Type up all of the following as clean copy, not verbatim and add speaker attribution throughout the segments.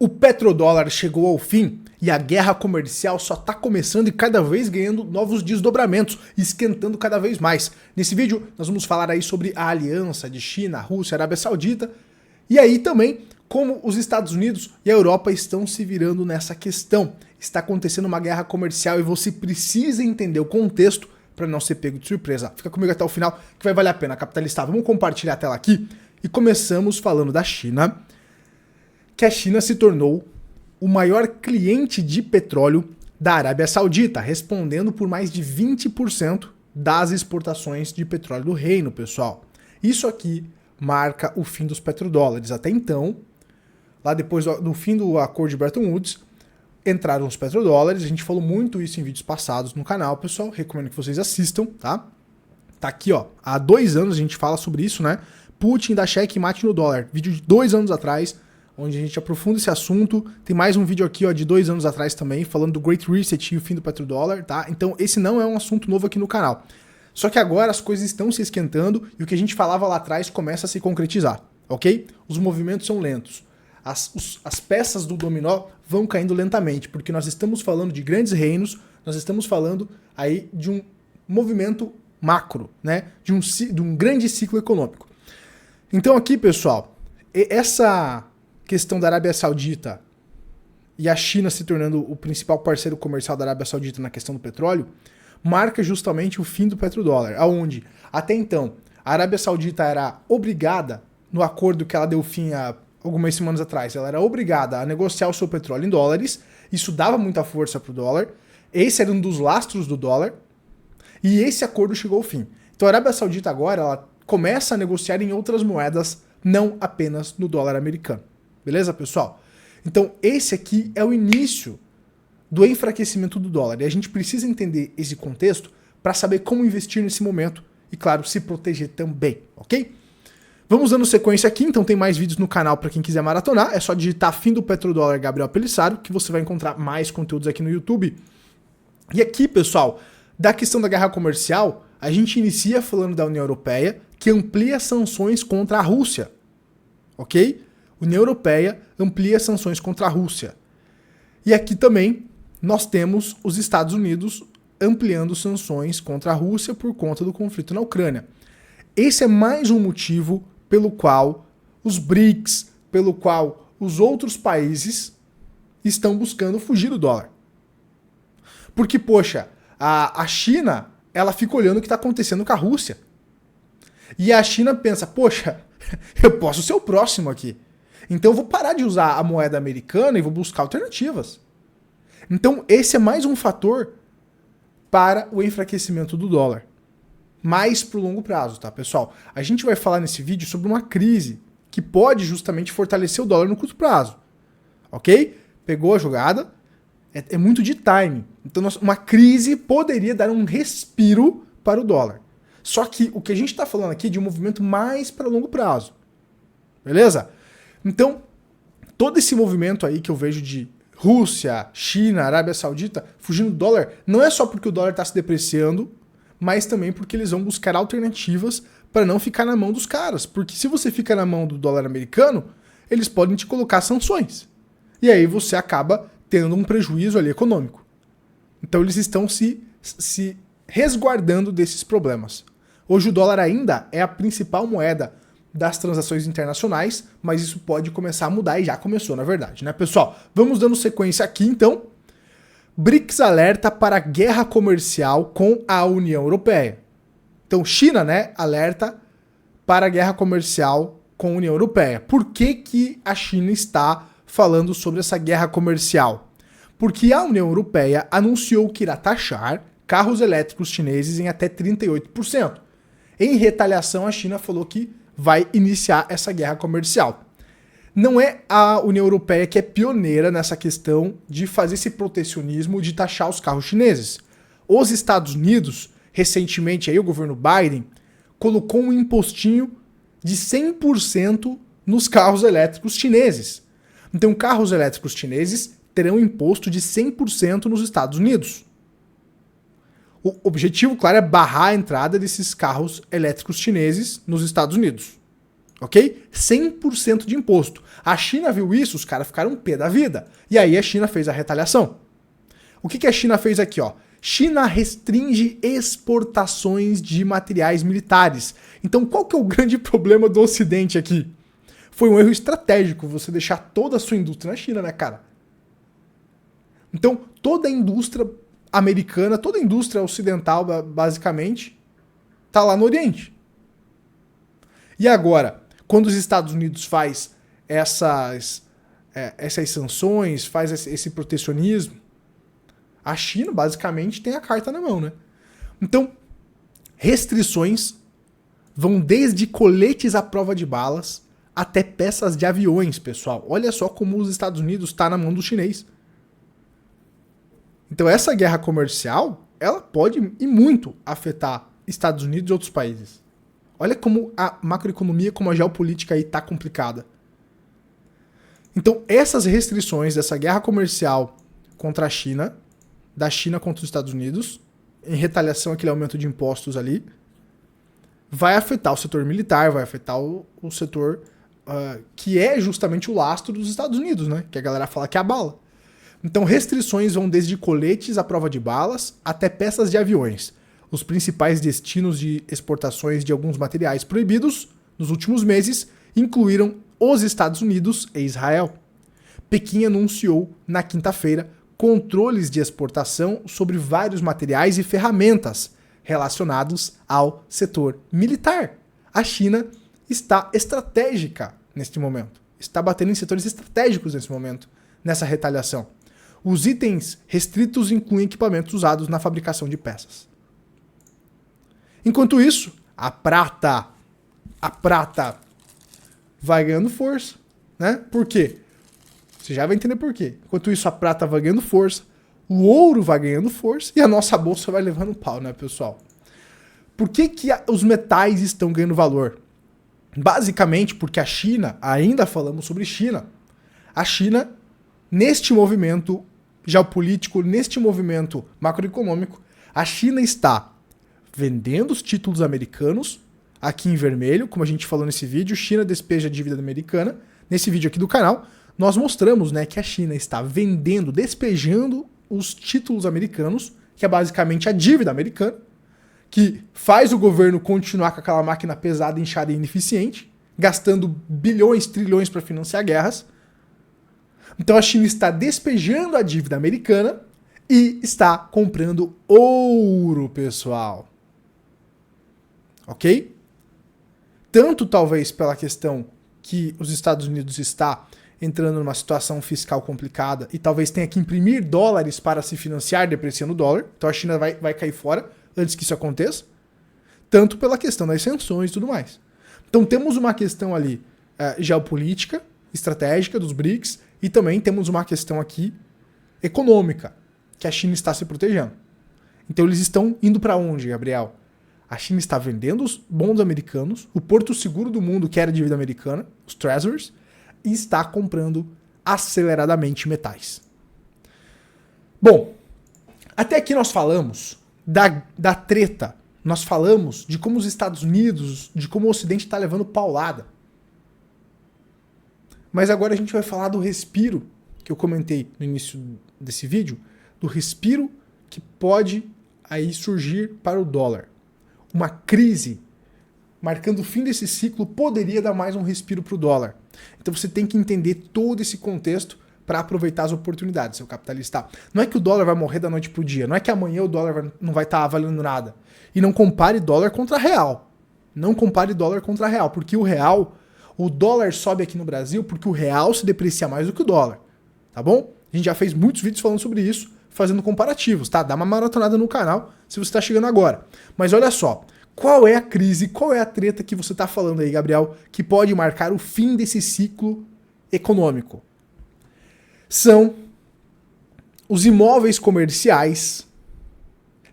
Speaker 1: O petrodólar chegou ao fim e a guerra comercial só está começando e cada vez ganhando novos desdobramentos, esquentando cada vez mais. Nesse vídeo nós vamos falar aí sobre a aliança de China, Rússia, Arábia Saudita e aí também como os Estados Unidos e a Europa estão se virando nessa questão. Está acontecendo uma guerra comercial e você precisa entender o contexto para não ser pego de surpresa. Fica comigo até o final que vai valer a pena, capitalista. Vamos compartilhar a tela aqui e começamos falando da China, que a China se tornou o maior cliente de petróleo da Arábia Saudita, respondendo por mais de 20% das exportações de petróleo do reino, pessoal. Isso aqui marca o fim dos petrodólares. Até então, lá depois do fim do acordo de Bretton Woods, entraram os petrodólares. A gente falou muito isso em vídeos passados no canal, pessoal. Recomendo que vocês assistam, tá? Tá aqui, ó. Há 2 anos a gente fala sobre isso, né? Putin dá checkmate no dólar. Vídeo de 2 anos atrás, onde a gente aprofunda esse assunto. Tem mais um vídeo aqui, ó, de 2 anos atrás também, falando do Great Reset e o fim do petrodólar, tá? Então esse não é um assunto novo aqui no canal. Só que agora as coisas estão se esquentando e o que a gente falava lá atrás começa a se concretizar, ok? Os movimentos são lentos. As peças do dominó vão caindo lentamente, porque nós estamos falando de grandes reinos, nós estamos falando aí de um movimento macro, né? De um grande ciclo econômico. Então aqui, pessoal, essa questão da Arábia Saudita e a China se tornando o principal parceiro comercial da Arábia Saudita na questão do petróleo, marca justamente o fim do petrodólar, aonde até então a Arábia Saudita era obrigada, no acordo que ela deu fim a algumas semanas atrás, ela era obrigada a negociar o seu petróleo em dólares, isso dava muita força para o dólar, esse era um dos lastros do dólar, e esse acordo chegou ao fim. Então a Arábia Saudita agora ela começa a negociar em outras moedas, não apenas no dólar americano. Beleza, pessoal? Então esse aqui é o início do enfraquecimento do dólar, e a gente precisa entender esse contexto para saber como investir nesse momento e, claro, se proteger também, ok? Vamos dando sequência aqui, então tem mais vídeos no canal para quem quiser maratonar, é só digitar fim do petrodólar Gabriel Pelissaro, que você vai encontrar mais conteúdos aqui no YouTube. E aqui, pessoal, da questão da guerra comercial, a gente inicia falando da União Europeia, que amplia sanções contra a Rússia, ok? União Europeia amplia sanções contra a Rússia. E aqui também nós temos os Estados Unidos ampliando sanções contra a Rússia por conta do conflito na Ucrânia. Esse é mais um motivo pelo qual os BRICS, pelo qual os outros países estão buscando fugir do dólar. Porque, poxa, a China, ela fica olhando o que está acontecendo com a Rússia. E a China pensa, poxa, eu posso ser o próximo aqui. Então eu vou parar de usar a moeda americana e vou buscar alternativas. Então esse é mais um fator para o enfraquecimento do dólar. Mais para o longo prazo, tá, pessoal? A gente vai falar nesse vídeo sobre uma crise que pode justamente fortalecer o dólar no curto prazo. Ok? Pegou a jogada? É muito de timing. Então uma crise poderia dar um respiro para o dólar. Só que o que a gente está falando aqui é de um movimento mais para longo prazo. Beleza? Então, todo esse movimento aí que eu vejo de Rússia, China, Arábia Saudita fugindo do dólar, não é só porque o dólar está se depreciando, mas também porque eles vão buscar alternativas para não ficar na mão dos caras. Porque se você fica na mão do dólar americano, eles podem te colocar sanções. E aí você acaba tendo um prejuízo ali econômico. Então eles estão se resguardando desses problemas. Hoje o dólar ainda é a principal moeda das transações internacionais, mas isso pode começar a mudar e já começou, na verdade, né, pessoal? Vamos dando sequência aqui, então. BRICS alerta para guerra comercial com a União Europeia. Então, China, né, alerta para guerra comercial com a União Europeia. Por que que a China está falando sobre essa guerra comercial? Porque a União Europeia anunciou que irá taxar carros elétricos chineses em até 38%. Em retaliação, a China falou que vai iniciar essa guerra comercial. Não é a União Europeia que é pioneira nessa questão de fazer esse protecionismo de taxar os carros chineses. Os Estados Unidos, recentemente aí o governo Biden, colocou um impostinho de 100% nos carros elétricos chineses. Então carros elétricos chineses terão imposto de 100% nos Estados Unidos. O objetivo, claro, é barrar a entrada desses carros elétricos chineses nos Estados Unidos. ok? 100% de imposto. A China viu isso, os caras ficaram pé da vida. E aí a China fez a retaliação. O que a China fez aqui, ó? China restringe exportações de materiais militares. Então qual que é o grande problema do Ocidente aqui? Foi um erro estratégico você deixar toda a sua indústria na China, né, cara? Então toda a indústria americana, toda a indústria ocidental, basicamente, tá lá no Oriente. E agora, quando os Estados Unidos faz essas sanções, faz esse protecionismo, a China, basicamente, tem a carta na mão, né? Então, restrições vão desde coletes à prova de balas até peças de aviões, pessoal. Olha só como os Estados Unidos está na mão do chinês. Então, essa guerra comercial, ela pode e muito afetar Estados Unidos e outros países. Olha como a macroeconomia, como a geopolítica aí tá complicada. Então, essas restrições dessa guerra comercial contra a China, da China contra os Estados Unidos, em retaliação àquele aumento de impostos ali, vai afetar o setor militar, vai afetar o setor que é justamente o lastro dos Estados Unidos, né? Que a galera fala que é a bala. Então, restrições vão desde coletes à prova de balas até peças de aviões. Os principais destinos de exportações de alguns materiais proibidos nos últimos meses incluíram os Estados Unidos e Israel. Pequim anunciou na quinta-feira controles de exportação sobre vários materiais e ferramentas relacionados ao setor militar. A China está estratégica neste momento, está batendo em setores estratégicos nesse momento, nessa retaliação. Os itens restritos incluem equipamentos usados na fabricação de peças. Enquanto isso, a prata vai ganhando força, né? Por quê? Você já vai entender por quê. Enquanto isso, a prata vai ganhando força, o ouro vai ganhando força e a nossa bolsa vai levando pau, né, pessoal? Por que os metais estão ganhando valor? Basicamente porque a China, ainda falamos sobre China, a China, neste movimento geopolítico, neste movimento macroeconômico, a China está vendendo os títulos americanos, aqui em vermelho, como a gente falou nesse vídeo, China despeja a dívida americana. Nesse vídeo aqui do canal, nós mostramos, né, que a China está vendendo, despejando os títulos americanos, que é basicamente a dívida americana, que faz o governo continuar com aquela máquina pesada, inchada e ineficiente, gastando bilhões, trilhões para financiar guerras. Então a China está despejando a dívida americana e está comprando ouro, pessoal. Ok? Tanto talvez pela questão que os Estados Unidos está entrando numa situação fiscal complicada e talvez tenha que imprimir dólares para se financiar depreciando o dólar. Então a China vai cair fora antes que isso aconteça. Tanto pela questão das sanções e tudo mais. Então temos uma questão ali geopolítica, estratégica dos BRICS e também temos uma questão aqui econômica, que a China está se protegendo. Então eles estão indo para onde, Gabriel? A China está vendendo os bons americanos, o porto seguro do mundo, que era dívida americana, os treasuries, e está comprando aceleradamente metais. Bom, até aqui nós falamos da treta, nós falamos de como os Estados Unidos, de como o Ocidente está levando paulada. Mas agora a gente vai falar do respiro, que eu comentei no início desse vídeo, do respiro que pode aí surgir para o dólar. Uma crise marcando o fim desse ciclo poderia dar mais um respiro para o dólar. Então você tem que entender todo esse contexto para aproveitar as oportunidades, seu capitalista. Não é que o dólar vai morrer da noite para o dia, não é que amanhã o dólar não vai estar valendo nada. E não compare dólar contra real. Não compare dólar contra real, porque o dólar sobe aqui no Brasil porque o real se deprecia mais do que o dólar. Tá bom? A gente já fez muitos vídeos falando sobre isso, fazendo comparativos, tá? Dá uma maratonada no canal se você está chegando agora. Mas olha só, qual é a crise, qual é a treta que você está falando aí, Gabriel, que pode marcar o fim desse ciclo econômico? São os imóveis comerciais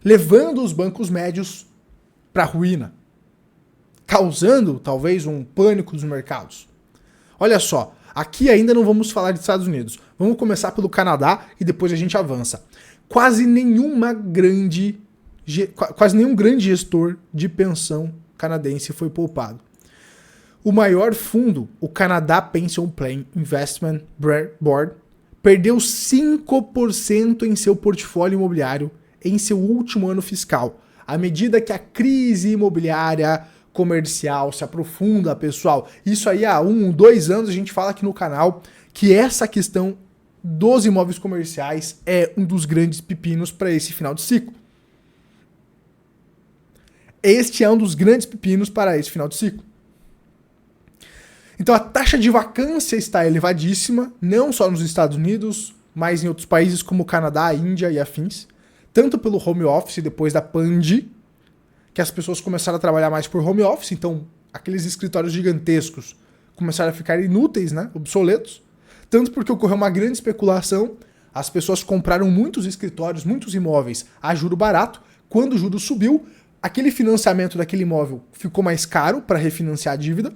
Speaker 1: levando os bancos médios para a ruína, causando talvez um pânico nos mercados. Olha só, aqui ainda não vamos falar dos Estados Unidos. Vamos começar pelo Canadá e depois a gente avança. Quase nenhum grande gestor de pensão canadense foi poupado. O maior fundo, o Canada Pension Plan Investment Board, perdeu 5% em seu portfólio imobiliário em seu último ano fiscal. À medida que a crise imobiliária comercial se aprofunda, pessoal, isso aí há 2 anos a gente fala aqui no canal que essa questão dos imóveis comerciais é um dos grandes pepinos para esse final de ciclo. Este é um dos grandes pepinos para esse final de ciclo. Então a taxa de vacância está elevadíssima, não só nos Estados Unidos, mas em outros países como o Canadá, Índia e afins, tanto pelo home office depois da pandemia, que as pessoas começaram a trabalhar mais por home office, então aqueles escritórios gigantescos começaram a ficar inúteis, né, obsoletos, tanto porque ocorreu uma grande especulação, as pessoas compraram muitos escritórios, muitos imóveis a juro barato, quando o juro subiu, aquele financiamento daquele imóvel ficou mais caro para refinanciar a dívida,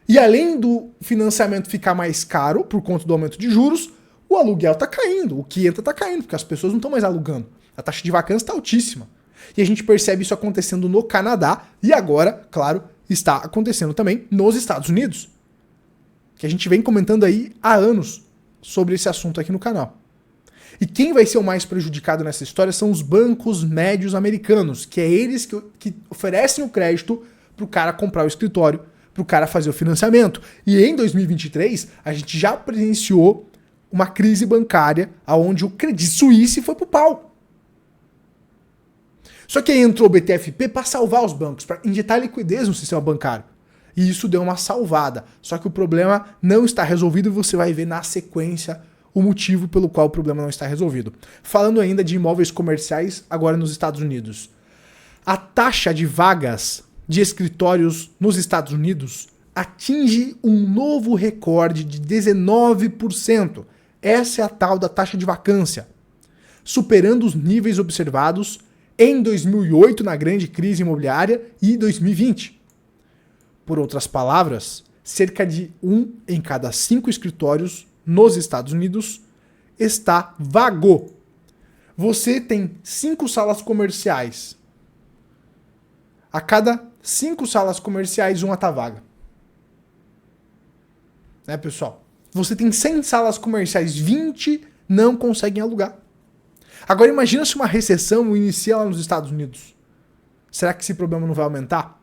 Speaker 1: e além do financiamento ficar mais caro por conta do aumento de juros, o aluguel está caindo, o que entra está caindo, porque as pessoas não estão mais alugando. A taxa de vacância está altíssima. E a gente percebe isso acontecendo no Canadá e agora, claro, está acontecendo também nos Estados Unidos. Que a gente vem comentando aí há anos sobre esse assunto aqui no canal. E quem vai ser o mais prejudicado nessa história são os bancos médios americanos, que é eles que oferecem o crédito para o cara comprar o escritório, para o cara fazer o financiamento. E em 2023, a gente já presenciou uma crise bancária onde o Credit Suisse foi pro pau. Só que aí entrou o BTFP para salvar os bancos, para injetar liquidez no sistema bancário. E isso deu uma salvada. Só que o problema não está resolvido e você vai ver na sequência o motivo pelo qual o problema não está resolvido. Falando ainda de imóveis comerciais, agora nos Estados Unidos. A taxa de vagas de escritórios nos Estados Unidos atinge um novo recorde de 19%. Essa é a tal da taxa de vacância, superando os níveis observados em 2008 na grande crise imobiliária e 2020. Por outras palavras, cerca de 1 em cada 5 escritórios nos Estados Unidos está vago. Você tem 5 salas comerciais. A cada 5 salas comerciais, uma tá vaga. Né, pessoal? Você tem 100 salas comerciais, 20 não conseguem alugar. Agora imagina se uma recessão inicia lá nos Estados Unidos. Será que esse problema não vai aumentar?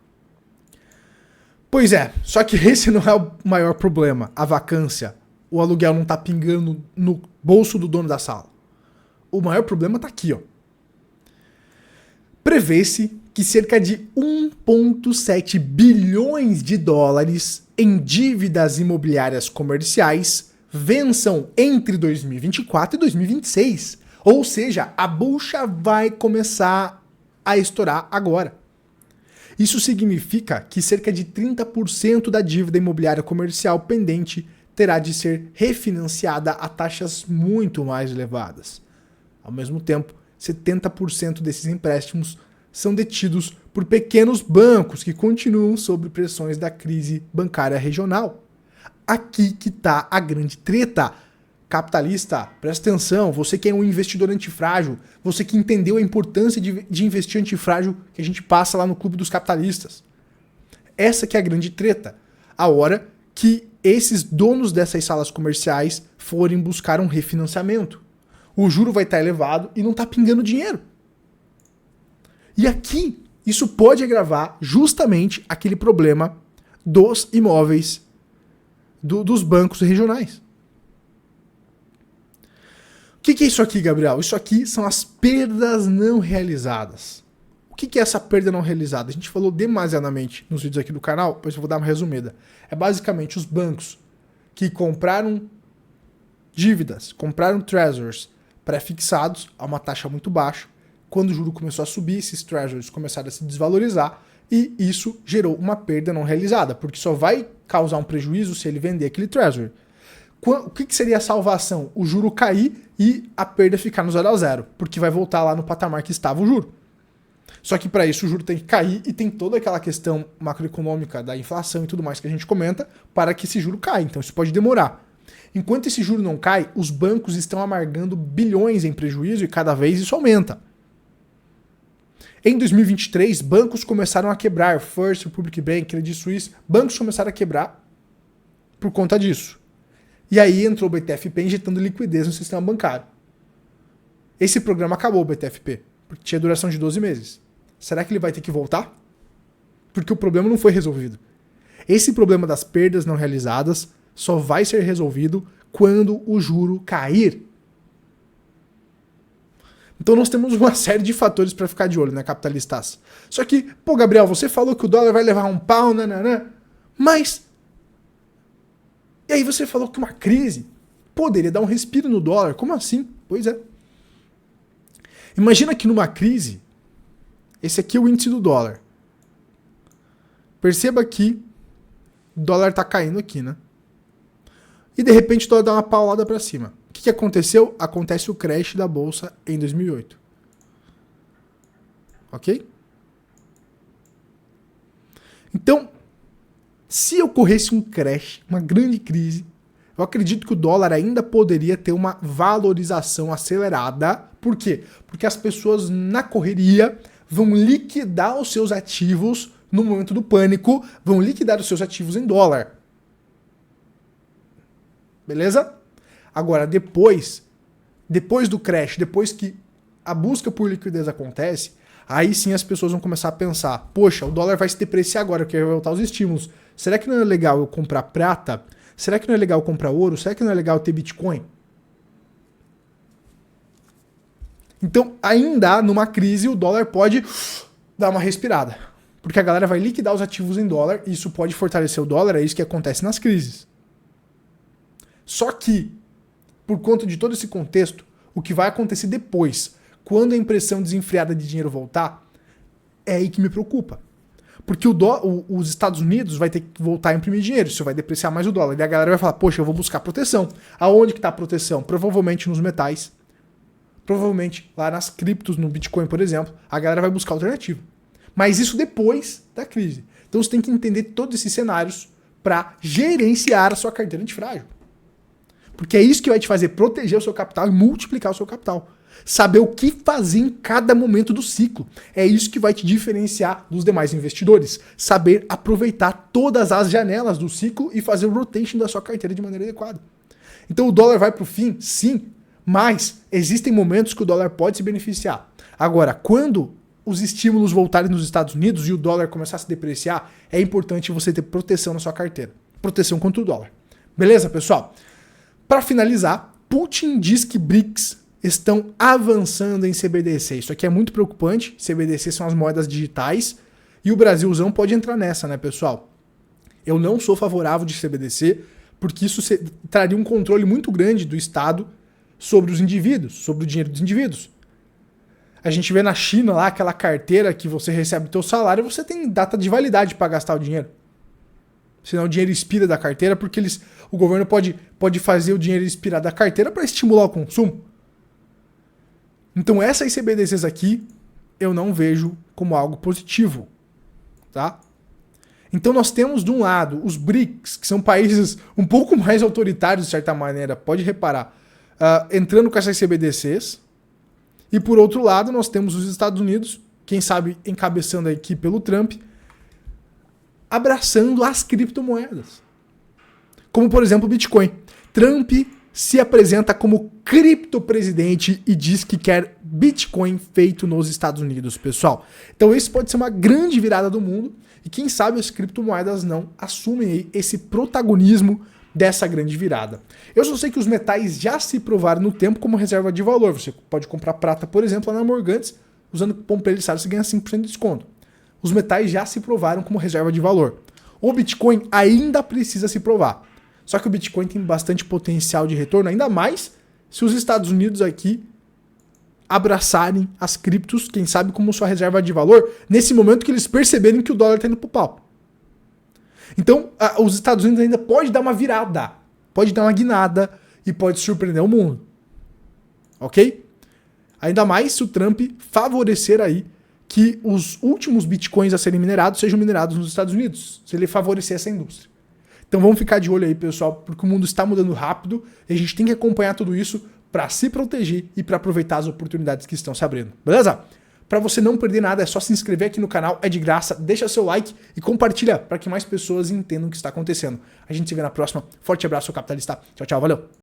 Speaker 1: Pois é, só que esse não é o maior problema, a vacância. O aluguel não tá pingando no bolso do dono da sala. O maior problema tá aqui, ó. Prevê-se que cerca de 1,7 bilhões de dólares em dívidas imobiliárias comerciais vençam entre 2024 e 2026. Ou seja, a bucha vai começar a estourar agora. Isso significa que cerca de 30% da dívida imobiliária comercial pendente terá de ser refinanciada a taxas muito mais elevadas. Ao mesmo tempo, 70% desses empréstimos são detidos por pequenos bancos que continuam sob pressões da crise bancária regional. Aqui que está a grande treta. Capitalista, presta atenção, você que é um investidor antifrágil, você que entendeu a importância de investir antifrágil que a gente passa lá no Clube dos Capitalistas. Essa que é a grande treta. A hora que esses donos dessas salas comerciais forem buscar um refinanciamento. O juro vai estar elevado e não está pingando dinheiro. E aqui, isso pode agravar justamente aquele problema dos imóveis dos bancos regionais. O que é isso aqui, Gabriel? Isso aqui são as perdas não realizadas. O que é essa perda não realizada? A gente falou demasiadamente nos vídeos aqui do canal, depois eu vou dar uma resumida. É basicamente os bancos que compraram dívidas, compraram treasuries pré-fixados a uma taxa muito baixa. Quando o juro começou a subir, esses treasuries começaram a se desvalorizar e isso gerou uma perda não realizada, porque só vai causar um prejuízo se ele vender aquele treasury. O que seria a salvação? O juro cair e a perda ficar no 0 a 0, porque vai voltar lá no patamar que estava o juro. Só que para isso o juro tem que cair e tem toda aquela questão macroeconômica da inflação e tudo mais que a gente comenta para que esse juro caia. Então isso pode demorar. Enquanto esse juro não cai, os bancos estão amargando bilhões em prejuízo e cada vez isso aumenta. Em 2023, bancos começaram a quebrar. First Republic Bank, Credit Suisse, bancos começaram a quebrar por conta disso. E aí entrou o BTFP injetando liquidez no sistema bancário. Esse programa acabou, o BTFP, porque tinha duração de 12 meses. Será que ele vai ter que voltar? Porque o problema não foi resolvido. Esse problema das perdas não realizadas só vai ser resolvido quando o juro cair. Então nós temos uma série de fatores para ficar de olho, né, capitalistas? Só que, pô, Gabriel, você falou que o dólar vai levar um pau, nananã, mas... E aí você falou que uma crise poderia dar um respiro no dólar. Como assim? Pois é. Imagina que numa crise, esse aqui é o índice do dólar. Perceba que o dólar tá caindo aqui, né? E de repente o dólar dá uma paulada para cima. O que aconteceu? Acontece o crash da bolsa em 2008. Ok? Então, se ocorresse um crash, uma grande crise, eu acredito que o dólar ainda poderia ter uma valorização acelerada. Por quê? Porque as pessoas na correria vão liquidar os seus ativos no momento do pânico, vão liquidar os seus ativos em dólar. Beleza? Agora, depois do crash, depois que a busca por liquidez acontece, aí sim as pessoas vão começar a pensar, poxa, o dólar vai se depreciar agora, porque vai voltar os estímulos. Será que não é legal eu comprar prata? Será que não é legal eu comprar ouro? Será que não é legal eu ter Bitcoin? Então, ainda numa crise, o dólar pode dar uma respirada. Porque a galera vai liquidar os ativos em dólar e isso pode fortalecer o dólar, é isso que acontece nas crises. Só que, por conta de todo esse contexto, o que vai acontecer depois, quando a impressão desenfreada de dinheiro voltar, é aí que me preocupa. Porque os Estados Unidos vai ter que voltar a imprimir dinheiro, isso vai depreciar mais o dólar. E a galera vai falar, poxa, eu vou buscar proteção. Aonde que está a proteção? Provavelmente nos metais. Provavelmente lá nas criptos, no Bitcoin, por exemplo, a galera vai buscar alternativa. Mas isso depois da crise. Então você tem que entender todos esses cenários para gerenciar a sua carteira antifrágil. Porque é isso que vai te fazer proteger o seu capital e multiplicar o seu capital. Saber o que fazer em cada momento do ciclo. É isso que vai te diferenciar dos demais investidores. Saber aproveitar todas as janelas do ciclo e fazer o rotation da sua carteira de maneira adequada. Então o dólar vai para o fim? Sim. Mas existem momentos que o dólar pode se beneficiar. Agora, quando os estímulos voltarem nos Estados Unidos e o dólar começar a se depreciar, é importante você ter proteção na sua carteira. Proteção contra o dólar. Beleza, pessoal? Para finalizar, Putin diz que BRICS estão avançando em CBDC. Isso aqui é muito preocupante. CBDC são as moedas digitais e o Brasilzão pode entrar nessa, né, pessoal? Eu não sou favorável de CBDC porque isso traria um controle muito grande do Estado sobre os indivíduos, sobre o dinheiro dos indivíduos. A gente vê na China lá aquela carteira que você recebe o teu salário e você tem data de validade para gastar o dinheiro. Senão o dinheiro expira da carteira porque o governo pode fazer o dinheiro expirar da carteira para estimular o consumo. Então essas CBDCs aqui eu não vejo como algo positivo. Tá? Então nós temos de um lado os BRICS, que são países um pouco mais autoritários de certa maneira, pode reparar, entrando com essas CBDCs. E por outro lado nós temos os Estados Unidos, quem sabe encabeçando aqui pelo Trump, abraçando as criptomoedas. Como, por exemplo, o Bitcoin. Trump se apresenta como criptopresidente e diz que quer Bitcoin feito nos Estados Unidos, pessoal. Então isso pode ser uma grande virada do mundo e quem sabe as criptomoedas não assumem aí esse protagonismo dessa grande virada. Eu só sei que os metais já se provaram no tempo como reserva de valor. Você pode comprar prata, por exemplo, lá na Morgantes, usando o cupom PELISSARDO você ganha 5% de desconto. Os metais já se provaram como reserva de valor. O Bitcoin ainda precisa se provar. Só que o Bitcoin tem bastante potencial de retorno, ainda mais se os Estados Unidos aqui abraçarem as criptos, quem sabe como sua reserva de valor, nesse momento que eles perceberem que o dólar está indo pro pau. Então, os Estados Unidos ainda pode dar uma virada, pode dar uma guinada e pode surpreender o mundo. Ok? Ainda mais se o Trump favorecer aí que os últimos bitcoins a serem minerados sejam minerados nos Estados Unidos, se ele favorecer essa indústria. Então vamos ficar de olho aí, pessoal, porque o mundo está mudando rápido e a gente tem que acompanhar tudo isso para se proteger e para aproveitar as oportunidades que estão se abrindo. Beleza? Para você não perder nada, é só se inscrever aqui no canal, é de graça, deixa seu like e compartilha para que mais pessoas entendam o que está acontecendo. A gente se vê na próxima. Forte abraço, capitalista. Tchau, tchau, valeu!